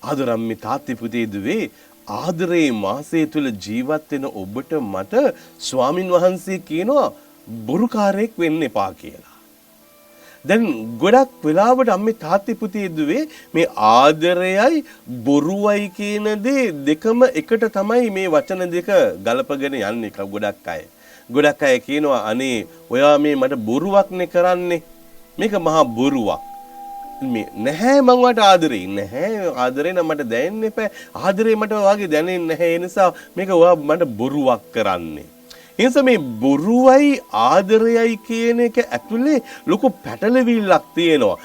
ආදරම්මේ තාත්ති පුතේ දුවේ ආදරේ මාසය තුල ජීවත් වෙන ඔබට මට ස්වාමින් වහන්සේ කියනවා බොරුකාරයෙක් වෙන්න එපා කියලා. දැන් ගොඩක් වෙලාවට අම්මේ තාත්ති පුතේ දුවේ මේ ආදරයයි බොරුවයි කියන දේ දෙකම එකට තමයි මේ වචන දෙක ගලපගෙන යන්නේ ගොඩක් අය. ගොඩක් අය කියනවා අනේ ඔයා මේ මට බොරුවක්නේ කරන්නේ. මේක මහා බොරුවක්. මේ නැහැ මං වට ආදරේ නැහැ ආදරේ නම් මට දැනෙන්න එපා. ආදරේ මට වාගේ දැනෙන්නේ නැහැ. ඒ නිසා මේක ඔයා මට බොරුවක් කරන්නේ. එනිසා මේ බොරුවයි ආදරයයි කියන එක ඇතුලේ ලොකු පැටලවිල්ලක් තියෙනවා.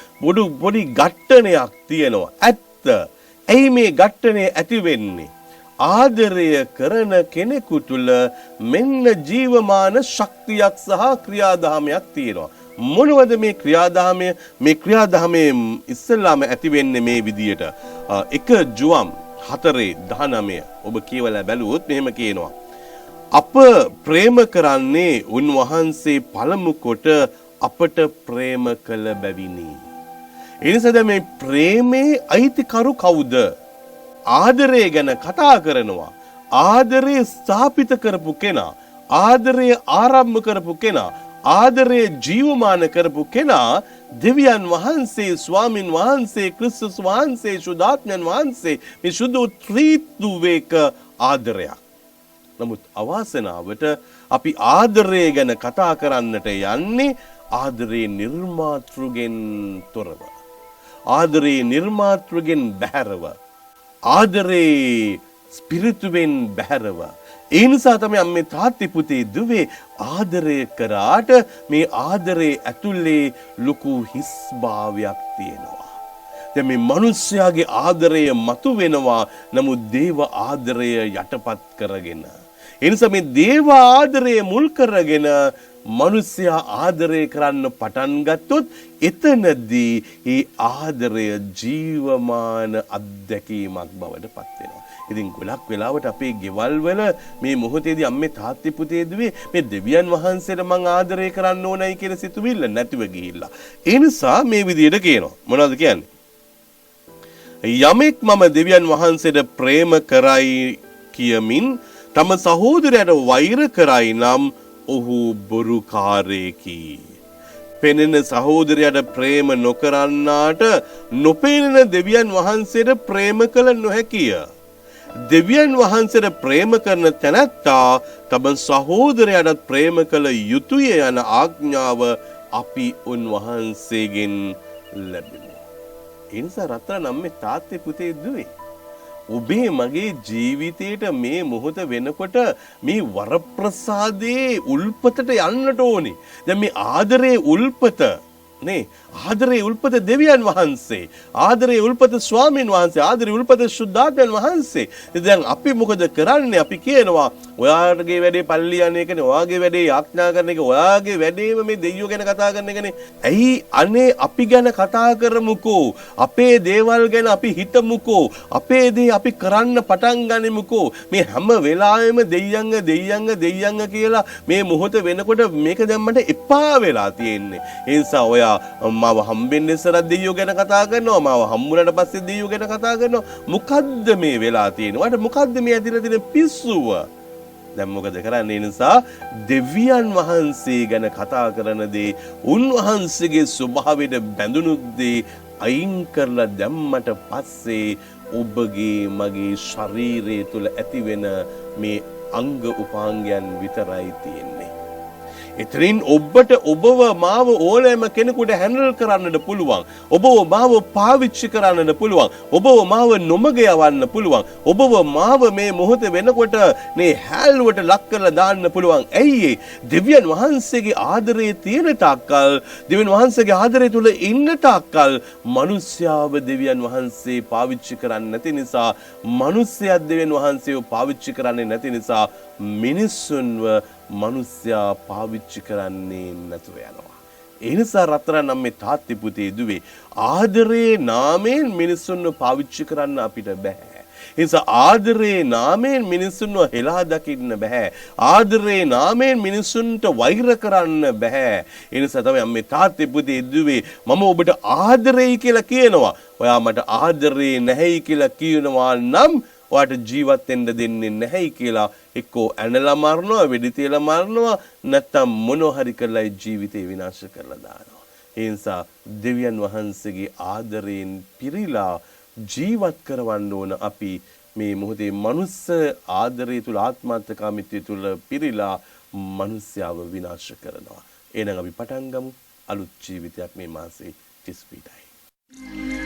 පොඩි ගැට්ටණයක් තියෙනවා. ඇත්ත. ඇයි මේ ගැට්ටණය ඇති වෙන්නේ? ආදරය කරන කෙනෙකු තුල මෙන්න ජීවමාන ශක්තියක් සහ ක්‍රියාදාමයක් තියෙනවා. මොනවද මේ ක්‍රියාදාමය? මේ ක්‍රියාදාමයේ ඉස්සෙල්ලාම ඇති වෙන්නේ මේ විදියට. 1 ජුවම් 4:19 ඔබ කියවලා බැලුවොත් මෙහෙම කියනවා. අප ප්‍රේම කරන්නේ උන්වහන්සේ පළමු කොට අපට ප්‍රේම කළ බැවිනි. ඒ නිසා මේ ප්‍රේමේ අයිතිකරු කවුද? ආදරය ගැන කතා කරනවා. ආදරය ස්ථාපිත කරපු කෙනා, ආදරය ආරම්භ කරපු කෙනා, ආදරය ජීවමාන කරපු කෙනා දෙවියන් වහන්සේ, ස්වාමින් වහන්සේ, ක්‍රිස්තුස් වහන්සේ, සුදාත්මයන් වහන්සේ. මේ සුදු ත්‍රිත්වයක ආදරයක්. නමුත් අවාසනාවට අපි ආදරය ගැන කතා කරන්නට යන්නේ ආදරේ නිර්මාතෘගෙන් තොරව. ආදරේ නිර්මාතෘගෙන් බැහැරව. ආදරේ ස්පිරිතුවෙන් බැහැරව. ඒ නිසා තමයි අම්මේ තාත්ති පුතේ දුවේ ආදරය කරාට මේ ආදරේ ඇතුලේ ලොකු හිස් භාවයක් තියෙනවා. දැන් මේ මිනිස්යාගේ ආදරය මතු වෙනවා. නමුත් දේව ආදරය යටපත් කරගෙන. ඒ නිසා මේ දේව ආදරය මුල් කරගෙන මිනිස්යා ආදරය කරන්න පටන් ගත්තොත් එතනදී ඒ ආදරය ජීවමාන අත්දැකීමක් බවට පත් වෙනවා. ඉතින් ගොඩක් වෙලාවට අපේ ගෙවල් වල මේ මොහොතේදී අම්මේ තාත්ති පුතේ දුවේ මේ දෙවියන් වහන්සේට මං ආදරය කරන්න ඕනයි කියන සිතුවිල්ල නැතිව ගිහිල්ලා. ඒ නිසා මේ විදිහට කියනවා. මොනවද කියන්නේ? යමෙක් මම දෙවියන් වහන්සේට ප්‍රේම කරයි කියමින් තම සහෝදරයට වෛර කරයි නම් ඔහු බොරුකාරයෙකි. පෙනෙන සහෝදරයට ප්‍රේම නොකරන්නාට නොපෙනෙන දෙවියන් වහන්සේට ප්‍රේම කළ නොහැකිය. දෙවියන් වහන්සේට ප්‍රේම කරන තැනැත්තා තම සහෝදරයට ප්‍රේම කළ යුතුය යන ආඥාව අපි උන්වහන්සේගෙන් ලැබෙමු. ඒ නිසා රත්තරන් අම්මේ තාත්තේ පුතේ දුවේ ඔබේ මගේ ජීවිතේට මේ මොහොත වෙනකොට මේ වරප්‍රසාදයේ උල්පතට යන්නට ඕනේ. දැන් මේ ආදරේ උල්පත නේ, ආදරේ උල්පත දෙවියන් වහන්සේ, ආදරේ උල්පත ස්වාමීන් වහන්සේ, ආදරේ උල්පත සුද්ධාත්මයන් වහන්සේ. දැන් අපි මොකද කරන්නේ? අපි කියනවා ඔයාගේ වැඩේ පල්ලි යන එකනේ, ඔයාගේ වැඩේ යාඥා කරන එක, ඔයාගේ වැඩේම මේ දෙයියෝ ගැන කතා කරන එකනේ. ඇයි අනේ අපි ගැන කතා කරමුකෝ, අපේ දේවල් ගැන අපි හිතමුකෝ, අපේ දේ අපි කරන්න පටන් ගනිමුකෝ. මේ හැම වෙලාවෙම දෙයියන්ග කියලා මේ මොහොත වෙනකොට මේක දැම්මට එපා වෙලා තියෙන්නේ. ඒ නිසා ඔයා මාව හම්බෙන්න ඉස්සරහ දෙයියෝ ගැන කතා කරනවා, මාව හම්බුනට පස්සේ දෙයියෝ ගැන කතා කරනවා. මොකද්ද මේ වෙලා තියෙන්නේ? ඔයාලට මොකද්ද මේ ඇතිලා තියෙන පිස්සුව? දැන් මොකද කරන්නේ? නිසා දෙවියන් වහන්සේ ගැන කතා කරන දේ, උන්වහන්සේගේ ස්වභාවයට බැඳුණු දේ අයින් කරලා දැම්මට පස්සේ ඔබගේ මගේ ශරීරය තුල ඇතිවෙන මේ අංග උපාංගයන් විතරයි තියෙන්නේ. එතරින් ඔබට ඔබව මාව ඕනෑම කෙනෙකුට හැන්ඩල් කරන්නට පුළුවන්. ඔබව මාව පාවිච්චි කරන්නට පුළුවන්. ඔබව මාව නොමග යවන්න පුළුවන්. ඔබව මාව මේ මොහොත වෙනකොට මේ හැල්ලුවට ලක් කරලා දාන්න පුළුවන්. ඇයි දෙවියන් වහන්සේගේ ආදරය තියෙන තාක්කල්, දෙවියන් වහන්සේගේ ආදරය තුල ඉන්න තාක්කල් මිනිස්යාව දෙවියන් වහන්සේ පාවිච්චි කරන්නේ නැති නිසා, මිනිස්යා දෙවියන් වහන්සේව පාවිච්චි කරන්නේ නැති නිසා මිනිස්සුන්ව මිනිස්යා පාවිච්චි කරන්නේ නැතුව යනවා. ඒ නිසා රත්තරන් අම්මේ තාත්ති පුතේ දුවේ ආදරේ නාමයෙන් මිනිස්සුන්ව පාවිච්චි කරන්න අපිට බෑ. ඒ නිසා ආදරේ නාමයෙන් මිනිසුන්ව හෙලා දකින්න බෑ. ආදරේ නාමයෙන් මිනිසුන්ට වෛර කරන්න බෑ. ඒ නිසා තමයි මේ තාත්තේ පුතේ දුවේ මම ඔබට ආදරෙයි කියලා කියනවා. ඔයා මට ආදරේ නැහැයි කියලා කියනවා නම් ඔයාට ජීවත් වෙන්න දෙන්නේ නැහැයි කියලා එක්කෝ ඇනලා මරනවා, වෙඩි තියලා මරනවා, නැත්තම් මොනවා හරි කරලා ජීවිතේ විනාශ කරලා දානවා. ඒ නිසා දෙවියන් වහන්සේගේ ආදරයෙන් පිරීලා ජීවත් කරවන්න ඕන අපි මේ මොහොතේ මනුස්ස ආදරය තුල ආත්මාර්ථකාමීත්වය තුල පිරීලා මනුස්සයව විනාශ කරනවා. එහෙනම් අපි පටන් ගමු අලුත් ජීවිතයක් මේ මාසේ 30 පිටයි.